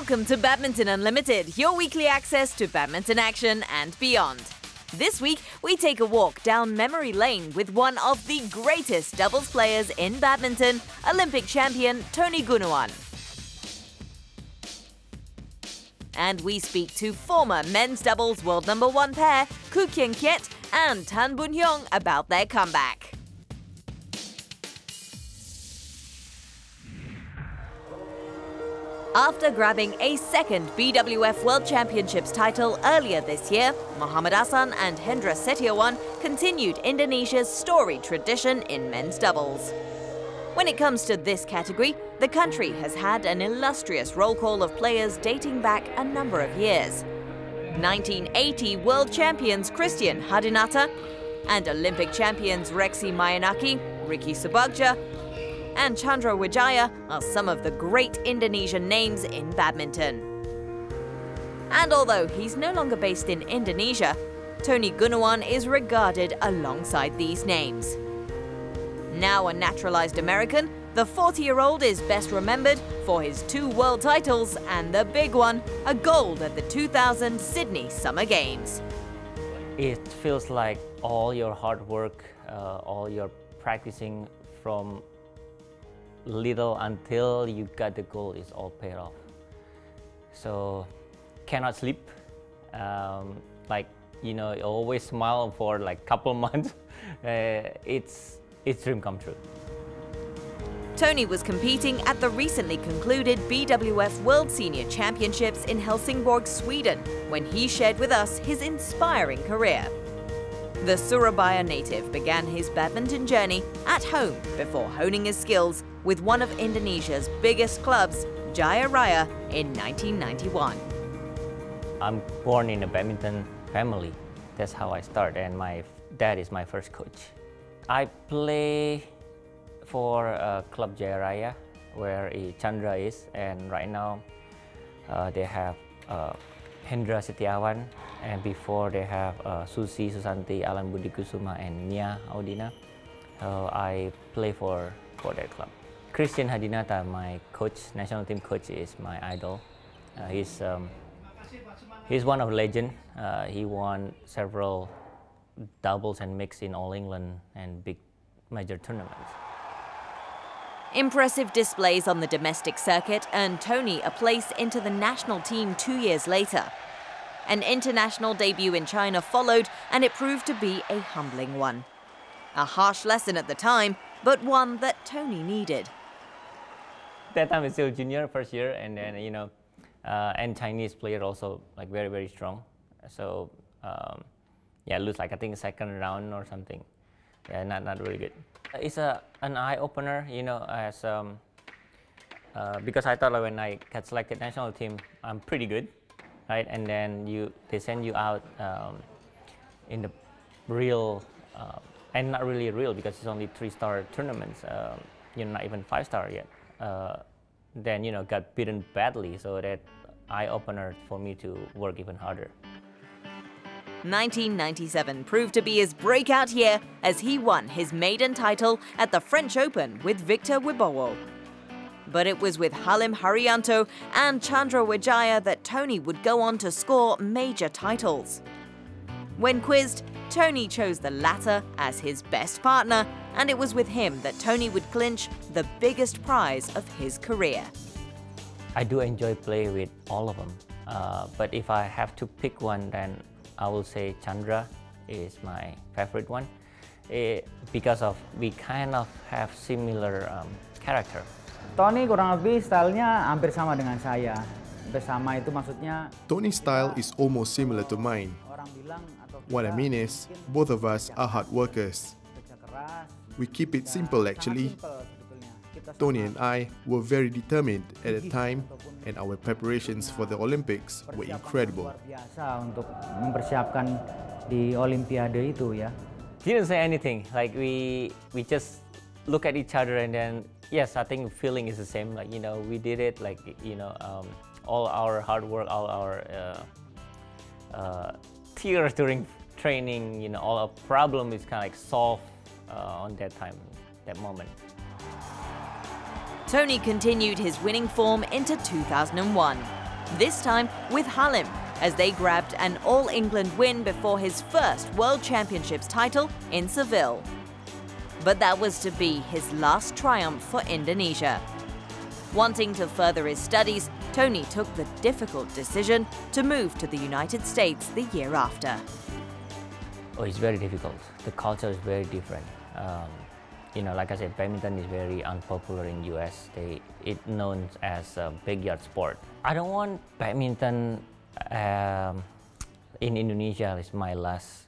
Welcome to Badminton Unlimited, your weekly access to badminton action and beyond. This week, we take a walk down memory lane with one of the greatest doubles players in badminton, Olympic champion Tony Gunawan. And we speak to former men's doubles world #1 pair, Koo Kien Kiet and Tan Boon Hyung about their comeback. After grabbing a second BWF World Championships title earlier this year, Muhammad Ahsan and Hendra Setiawan continued Indonesia's storied tradition in men's doubles. When it comes to this category, the country has had an illustrious roll call of players dating back a number of years. 1980 world champions Christian Hadinata and Olympic champions Reksi Mayanaki, Ricky Subagja, and Chandra Wijaya are some of the great Indonesian names in badminton. And although he's no longer based in Indonesia, Tony Gunawan is regarded alongside these names. Now a naturalized American, the 40-year-old is best remembered for his 2 world titles and the big one, a gold at the 2000 Sydney Summer Games. It feels like all your hard work, all your practicing from little until you got the goal is all paid off. So cannot sleep, always smile for like couple months. It's dream come true. Tony was competing at the recently concluded BWF World Senior Championships in Helsingborg, Sweden, when he shared with us his inspiring career. The Surabaya native began his badminton journey at home before honing his skills with one of Indonesia's biggest clubs, Jaya Raya, in 1991. I'm born in a badminton family. That's how I started, and my dad is my first coach. I play for Club Jaya Raya, where Chandra is, and right now they have Hendra Setiawan, and before they have Susi, Susanti, Alan Budi Kusuma, and Nia Audina. I play for that club. Christian Hadinata, my coach, national team coach, is my idol. He's one of legend. He won several doubles and mix in All England and big major tournaments. Impressive displays on the domestic circuit earned Tony a place into the national team 2 years later. An international debut in China followed, and it proved to be a humbling one. A harsh lesson at the time, but one that Tony needed. That time it's still junior, first year, and then and Chinese player also like very, very strong. So lose like I think second round or something. Yeah, not really good. It's an eye opener, as because I thought like when I got selected national team, I'm pretty good, right? And then they send you out in the real and not really real because it's only 3-star tournaments. You're not even 5-star yet. Then got beaten badly, so that eye opener for me to work even harder. 1997 proved to be his breakout year as he won his maiden title at the French Open with Victor Wibowo. But it was with Halim Haryanto and Chandra Wijaya that Tony would go on to score major titles. When quizzed, Tony chose the latter as his best partner, and it was with him that Tony would clinch the biggest prize of his career. I do enjoy playing with all of them, but if I have to pick one, then I will say Chandra is my favorite one because of we kind of have similar character. Tony kurang lebih stylenya hampir sama dengan saya. Bersama itu maksudnya Tony's style is almost similar to mine. What I mean is, both of us are hard workers. We keep it simple actually. Tony and I were very determined at the time, and our preparations for the Olympics were incredible. Untuk mempersiapkan di Olimpiade itu ya. Didn't say anything. Like we just look at each other, and then yes, I think feeling is the same. Like we did it. Like all our hard work, all our tears during training. All our problem is kind of like solved on that time, that moment. Tony continued his winning form into 2001. this time with Halim, as they grabbed an All-England win before his first World Championships title in Seville. But that was to be his last triumph for Indonesia. Wanting to further his studies, Tony took the difficult decision to move to the United States the year after. Oh, it's very difficult. The culture is very different. Like I said, badminton is very unpopular in US. It's known as a backyard sport. I don't want badminton in Indonesia is my last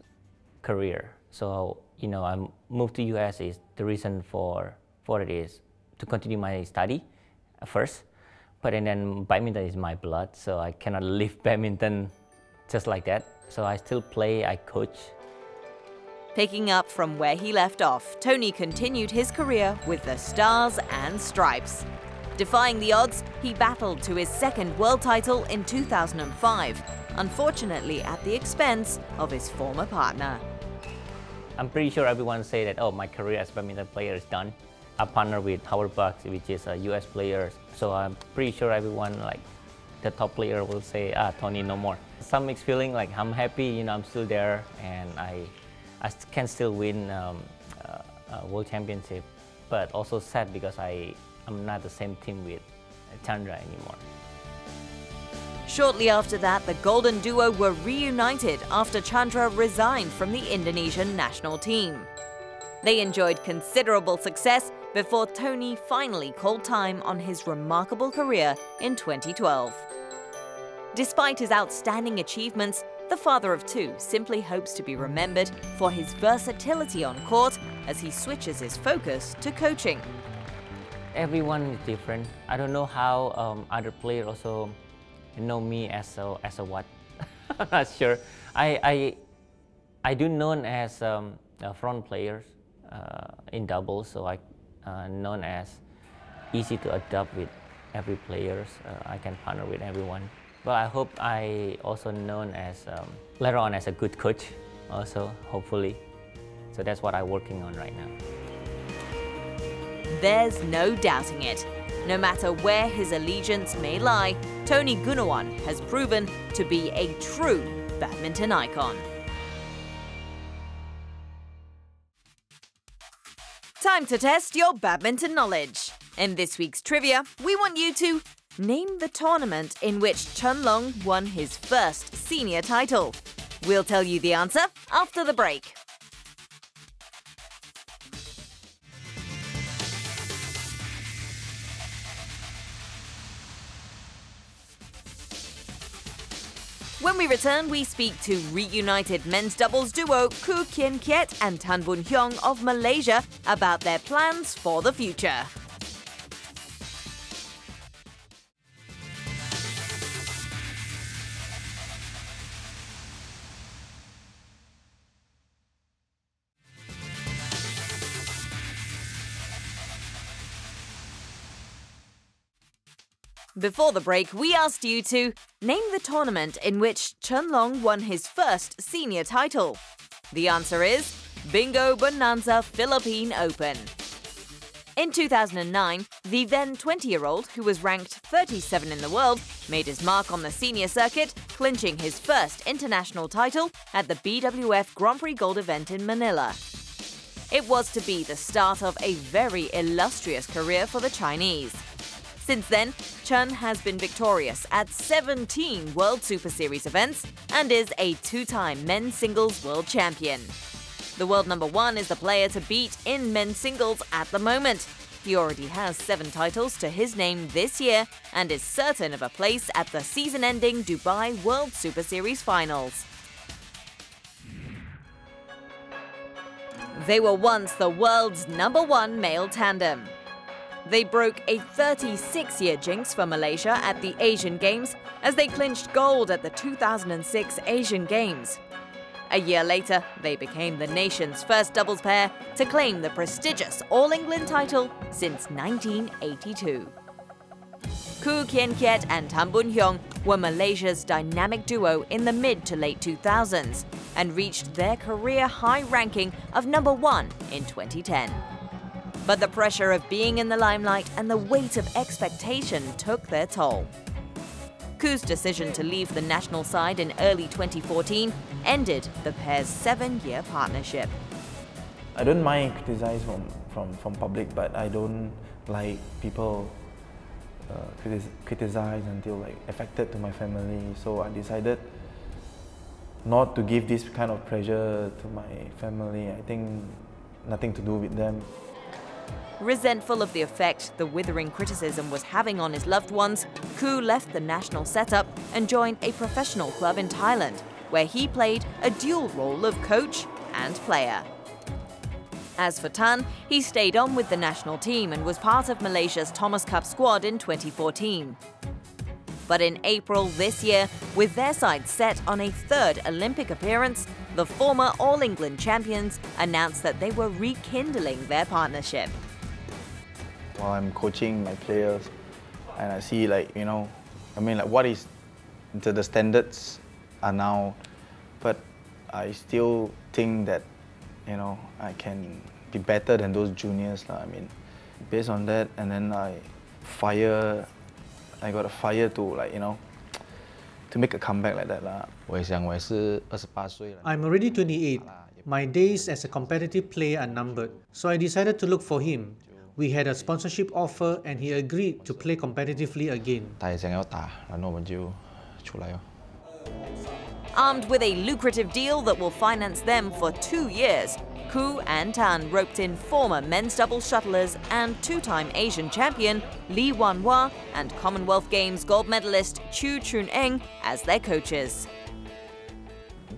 career. So, I moved to US is the reason for it is to continue my study first. But then badminton is my blood, so I cannot leave badminton just like that. So I still play, I coach. Picking up from where he left off, Tony continued his career with the Stars and Stripes. Defying the odds, he battled to his second world title in 2005, unfortunately at the expense of his former partner. I'm pretty sure everyone say that, oh, my career as a badminton player is done. I partner with Howard Bucks, which is a US player, so I'm pretty sure everyone, like the top player, will say, Tony, no more. Some mixed feeling, like I'm happy, I'm still there, and I can still win a World Championship, but also sad because I'm not the same team with Chandra anymore. Shortly after that, the Golden Duo were reunited after Chandra resigned from the Indonesian national team. They enjoyed considerable success before Tony finally called time on his remarkable career in 2012. Despite his outstanding achievements, the father of two simply hopes to be remembered for his versatility on court as he switches his focus to coaching. Everyone is different. I don't know how other players also know me as a what. I'm not sure. I do known as front players in doubles, so I known as easy to adapt with every players. I can partner with everyone. But I hope I also known as later on as a good coach also, hopefully. So that's what I'm working on right now. There's no doubting it. No matter where his allegiance may lie, Tony Gunawan has proven to be a true badminton icon. Time to test your badminton knowledge. In this week's trivia, we want you to name the tournament in which Chen Long won his first senior title. We'll tell you the answer after the break. When we return, we speak to reunited men's doubles duo Koo Kian Kiet and Tan Boon Hyung of Malaysia about their plans for the future. Before the break, we asked you to name the tournament in which Chen Long won his first senior title. The answer is Bingo Bonanza Philippine Open. In 2009, the then 20-year-old, who was ranked 37 in the world, made his mark on the senior circuit, clinching his first international title at the BWF Grand Prix Gold event in Manila. It was to be the start of a very illustrious career for the Chinese. Since then, Chen has been victorious at 17 World Superseries events and is a two-time men's singles world champion. The world number one is the player to beat in men's singles at the moment. He already has 7 titles to his name this year and is certain of a place at the season-ending Dubai World Superseries finals. They were once the world's number one male tandem. They broke a 36-year jinx for Malaysia at the Asian Games as they clinched gold at the 2006 Asian Games. A year later, they became the nation's first doubles pair to claim the prestigious All-England title since 1982. Koo Kian Kiet and Tan Boon Hyung were Malaysia's dynamic duo in the mid to late 2000s and reached their career high ranking of number 1 in 2010. But the pressure of being in the limelight and the weight of expectation took their toll. Ku's decision to leave the national side in early 2014 ended the pair's 7-year partnership. I don't mind criticism from public, but I don't like people criticize until like affected to my family. So I decided not to give this kind of pressure to my family. I think nothing to do with them. Resentful of the effect the withering criticism was having on his loved ones, Ku left the national setup and joined a professional club in Thailand, where he played a dual role of coach and player. As for Tan, he stayed on with the national team and was part of Malaysia's Thomas Cup squad in 2014. But in April this year, with their side set on a 3rd Olympic appearance, the former All England champions announced that they were rekindling their partnership. While I'm coaching my players, and I see what is the standards are now, but I still think that I can be better than those juniors. Based on that, and then I got a fire to to make a comeback like that. I'm already 28. My days as a competitive player are numbered, so I decided to look for him. We had a sponsorship offer and he agreed to play competitively again. Armed with a lucrative deal that will finance them for 2 years, Ku and Tan roped in former men's doubles shuttlers and 2-time Asian champion Lee Wan-wah and Commonwealth Games gold medalist Chu Chun-eng as their coaches.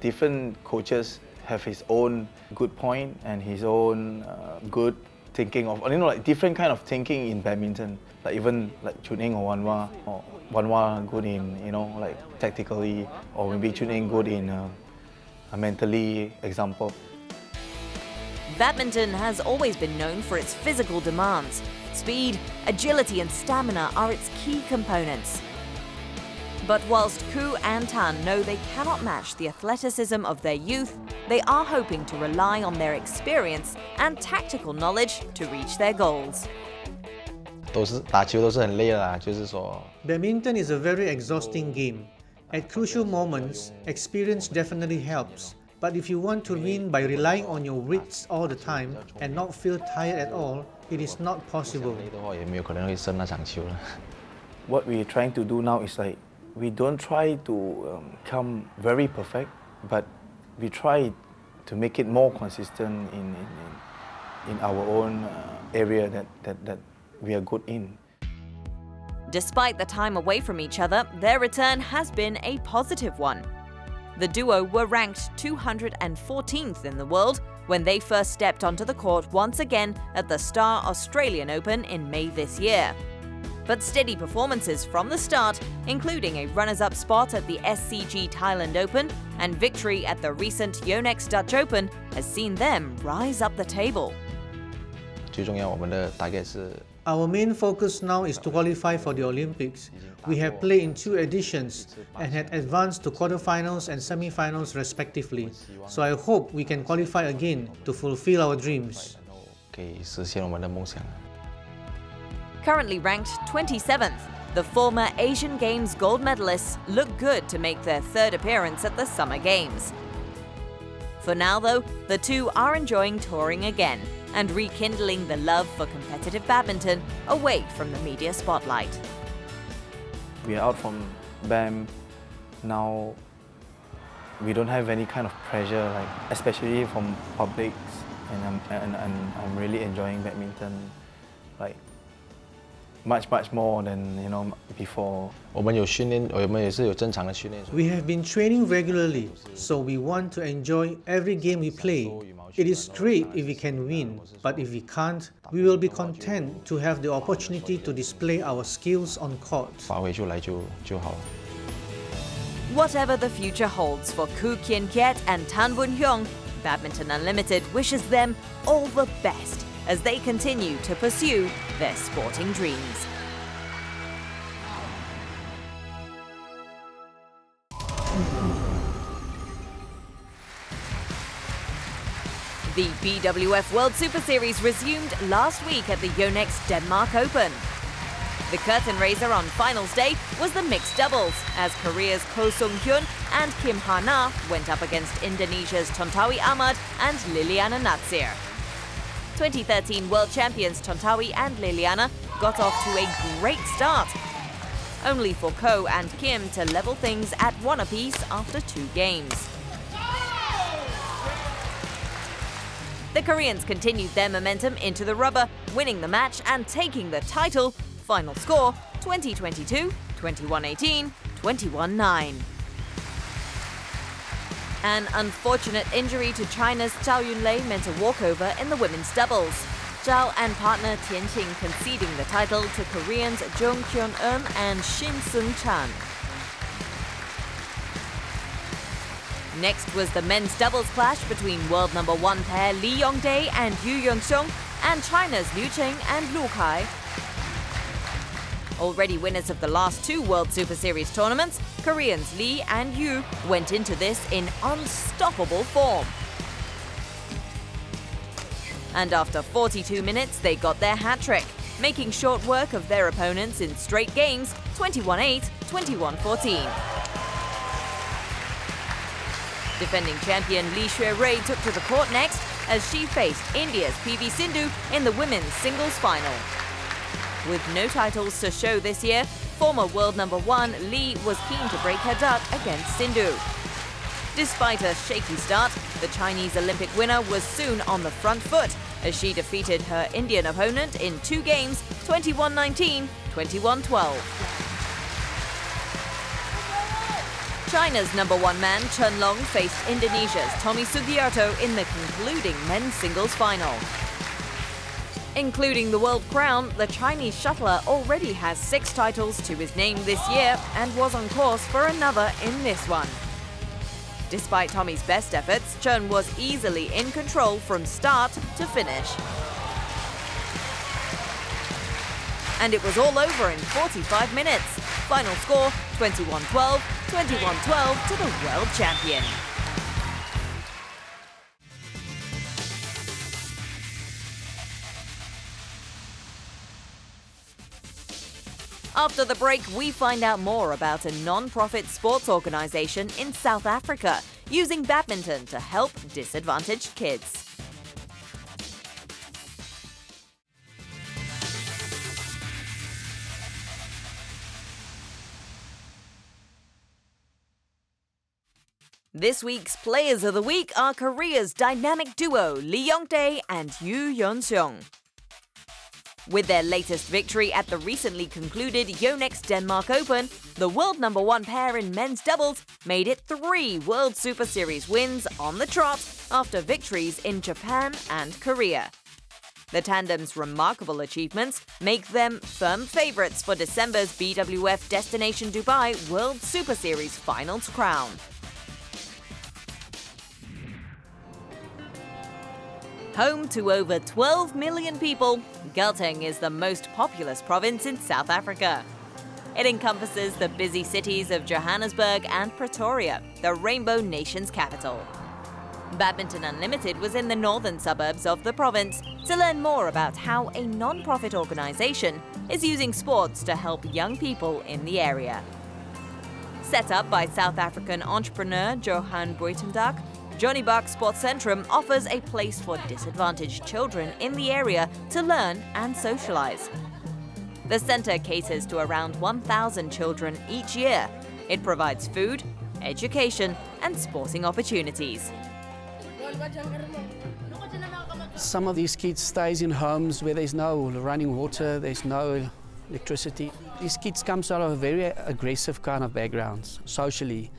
Different coaches have his own good point and his own good thinking of, different kind of thinking in badminton. Even Chun-eng or Wan-wah good in, tactically, or maybe Chun-eng good in mentally, example. Badminton has always been known for its physical demands. Speed, agility and stamina are its key components. But whilst Ku and Tan know they cannot match the athleticism of their youth, they are hoping to rely on their experience and tactical knowledge to reach their goals. Badminton is a very exhausting game. At crucial moments, experience definitely helps. But if you want to win by relying on your wits all the time and not feel tired at all, it is not possible. What we're trying to do now is we don't try to come very perfect, but we try to make it more consistent in our own area that we are good in. Despite the time away from each other, their return has been a positive one. The duo were ranked 214th in the world when they first stepped onto the court once again at the Star Australian Open in May this year. But steady performances from the start, including a runners-up spot at the SCG Thailand Open and victory at the recent Yonex Dutch Open, has seen them rise up the table. Our main focus now is to qualify for the Olympics. We have played in 2 editions and had advanced to quarterfinals and semi-finals respectively. So I hope we can qualify again to fulfill our dreams. Currently ranked 27th, the former Asian Games gold medalists look good to make their 3rd appearance at the Summer Games. For now though, the two are enjoying touring again and rekindling the love for competitive badminton away from the media spotlight. We are out from BAM now. We don't have any kind of pressure, especially from publics, and I'm really enjoying badminton, much more than before. We have been training regularly, so we want to enjoy every game we play. It is great if we can win, but if we can't, we will be content to have the opportunity to display our skills on court. Whatever the future holds for Koo Kien Kiet and Tan Boon Hyung, Badminton Unlimited wishes them all the best as they continue to pursue their sporting dreams. The BWF World Superseries resumed last week at the Yonex Denmark Open. The curtain raiser on finals day was the mixed doubles, as Korea's Ko Sung-hyun and Kim Ha-na went up against Indonesia's Tontowi Ahmad and Liliana Natsir. 2013 world champions Tontowi and Liliana got off to a great start, only for Ko and Kim to level things at 1 apiece after 2 games. The Koreans continued their momentum into the rubber, winning the match and taking the title. Final score 20-22, 21-18, 21-9. An unfortunate injury to China's Zhao Yunlei meant a walkover in the women's doubles. Zhao and partner Tian Qing conceding the title to Koreans Jung Kyun-eun and Shin Seung-chan. Next was the men's doubles clash between world #1 pair Lee Yong-dae and Yu Yeon-seong and China's Liu Cheng and Lu Kai. Already winners of the last 2 World Superseries tournaments, Koreans Lee and Yu went into this in unstoppable form. And after 42 minutes, they got their hat-trick, making short work of their opponents in straight games, 21-8, 21-14. Defending champion Lee Xue-rui took to the court next as she faced India's PV Sindhu in the women's singles final. With no titles to show this year, former world #1 Lee was keen to break her duck against Sindhu. Despite a shaky start, the Chinese Olympic winner was soon on the front foot as she defeated her Indian opponent in 2 games, 21-19, 21-12. China's #1 man Chen Long faced Indonesia's Tommy Sugiarto in the concluding men's singles final. Including the world crown, the Chinese shuttler already has 6 titles to his name this year and was on course for another in this one. Despite Tommy's best efforts, Chen was easily in control from start to finish. And it was all over in 45 minutes. Final score 21-12, 21-12 to the world champion. After the break, we find out more about a non-profit sports organization in South Africa using badminton to help disadvantaged kids. This week's Players of the Week are Korea's dynamic duo Lee Yong-dae and Yu Yeon-seong. With their latest victory at the recently concluded Yonex Denmark Open, the world #1 pair in men's doubles made it 3 World Superseries wins on the trot after victories in Japan and Korea. The tandem's remarkable achievements make them firm favourites for December's BWF Destination Dubai World Superseries finals crown. Home to over 12 million people, Gauteng is the most populous province in South Africa. It encompasses the busy cities of Johannesburg and Pretoria, the Rainbow Nation's capital. Badminton Unlimited was in the northern suburbs of the province to learn more about how a non-profit organisation is using sports to help young people in the area. Set up by South African entrepreneur Johan Buitendak, Johnny Buck SportCentrum offers a place for disadvantaged children in the area to learn and socialize. The center caters to around 1,000 children each year. It provides food, education, and sporting opportunities. Some of these kids stays in homes where there's no running water, there's no electricity. These kids come out of very aggressive kind of backgrounds, socially.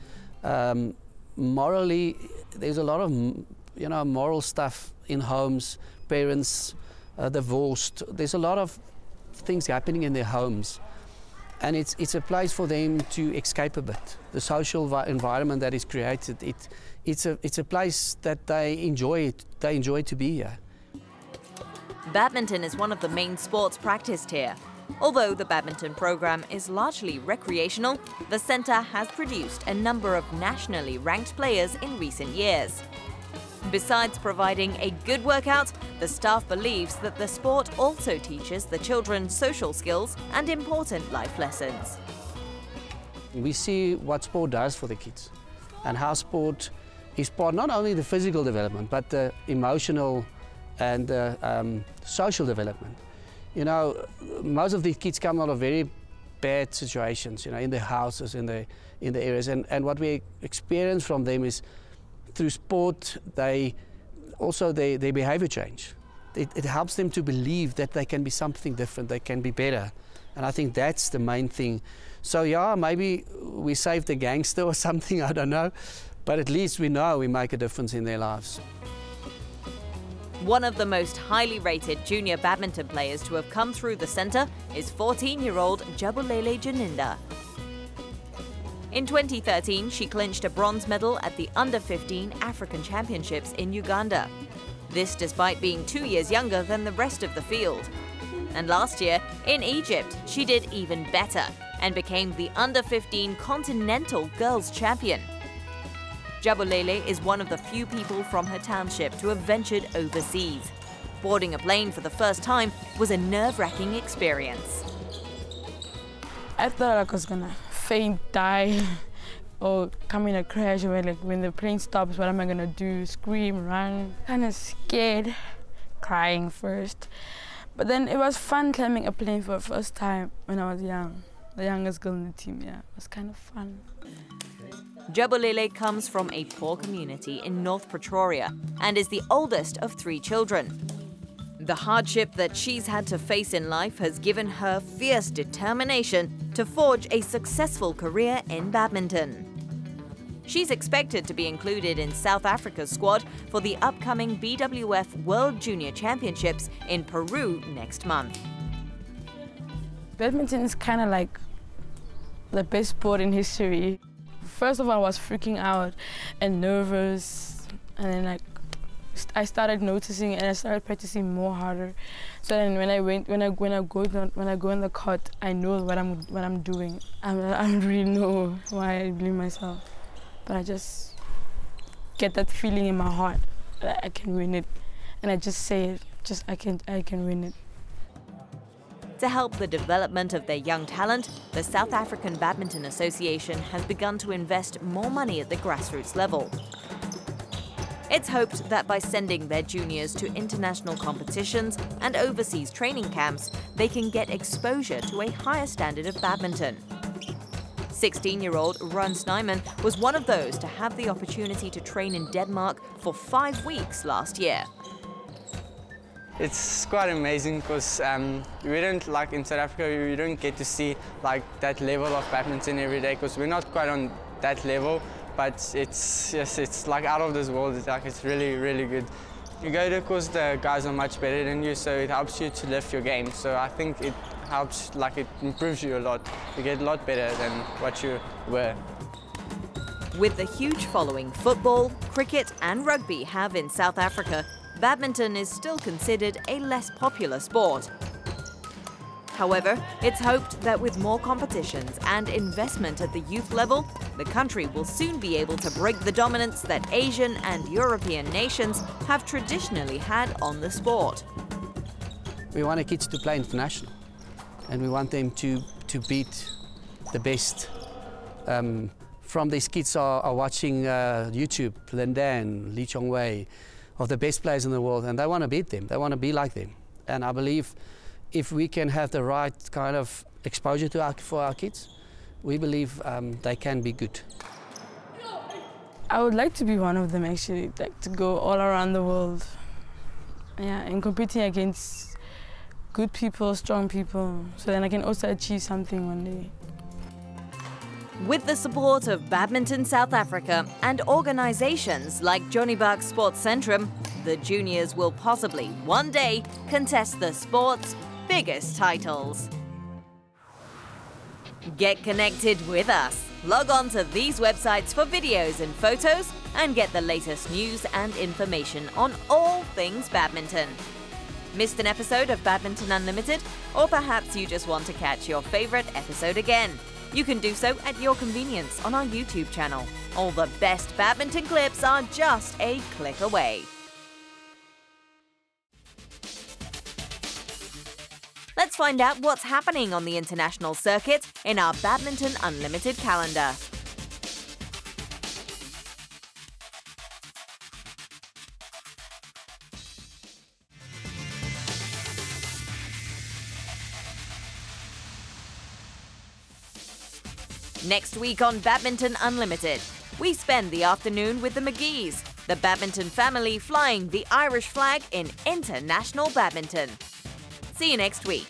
Morally, there's a lot of moral stuff in homes, parents divorced. There's a lot of things happening in their homes. And it's a place for them to escape a bit. The social environment that is created, it's a place that they enjoy to be here. Badminton is one of the main sports practiced here. Although the badminton program is largely recreational, the center has produced a number of nationally ranked players in recent years. Besides providing a good workout, the staff believes that the sport also teaches the children social skills and important life lessons. We see what sport does for the kids and how sport is part not only the physical development but the emotional and social development. You know, most of these kids come out of very bad situations, you know, in their houses, in the areas, and what we experience from them is through sport, their behavior change. It helps them to believe that they can be something different, they can be better, and I think that's the main thing. So yeah, maybe we saved a gangster or something, I don't know, but at least we know we make a difference in their lives. One of the most highly rated junior badminton players to have come through the centre is 14-year-old Jabulele Janinda. In 2013, she clinched a bronze medal at the Under-15 African Championships in Uganda. This despite being 2 years younger than the rest of the field. And last year, in Egypt, she did even better and became the Under-15 Continental Girls Champion. Jabulele is one of the few people from her township to have ventured overseas. Boarding a plane for the first time was a nerve-wracking experience. I thought I was gonna faint, die, or come in a crash, or like when the plane stops, what am I gonna do? Scream, run? Kind of scared, crying first. But then it was fun climbing a plane for the first time when I was young. The youngest girl in the team, yeah, it was kind of fun. Jabulele comes from a poor community in North Pretoria and is the oldest of 3 children. The hardship that she's had to face in life has given her fierce determination to forge a successful career in badminton. She's expected to be included in South Africa's squad for the upcoming BWF World Junior Championships in Peru next month. Badminton is kind of like the best sport in history. First of all, I was freaking out and nervous, and then I started noticing and I started practicing more harder. So then when I go in the court, I know what I'm doing. I don't really know why I believe myself, but I just get that feeling in my heart that I can win it, and I just say it, I can win it. To help the development of their young talent, the South African Badminton Association has begun to invest more money at the grassroots level. It's hoped that by sending their juniors to international competitions and overseas training camps, they can get exposure to a higher standard of badminton. 16-year-old Ron Snyman was one of those to have the opportunity to train in Denmark for 5 weeks last year. It's quite amazing because we don't, like in South Africa, we don't get to see like that level of badminton every day because we're not quite on that level, but it's like out of this world. It's really, really good. You go there because the guys are much better than you, so it helps you to lift your game. So I think it helps, like it improves you a lot. You get a lot better than what you were. With the huge following football, cricket and rugby have in South Africa, badminton is still considered a less popular sport. However, it's hoped that with more competitions and investment at the youth level, the country will soon be able to break the dominance that Asian and European nations have traditionally had on the sport. We want our kids to play international, and we want them to beat the best. From these kids are watching YouTube, Lindan, Lee Chong-wei, of the best players in the world, and they want to beat them. They want to be like them. And I believe if we can have the right kind of exposure for our kids, we believe they can be good. I would like to be one of them, actually, like to go all around the world. Yeah, and competing against good people, strong people, so then I can also achieve something one day. With the support of Badminton South Africa and organizations like Johnny Buck's SportCentrum, the juniors will possibly one day contest the sport's biggest titles. Get connected with us. Log on to these websites for videos and photos and get the latest news and information on all things badminton. Missed an episode of Badminton Unlimited? Or perhaps you just want to catch your favorite episode again? You can do so at your convenience on our YouTube channel. All the best badminton clips are just a click away. Let's find out what's happening on the international circuit in our Badminton Unlimited calendar. Next week on Badminton Unlimited, we spend the afternoon with the McGees, the badminton family flying the Irish flag in international badminton. See you next week.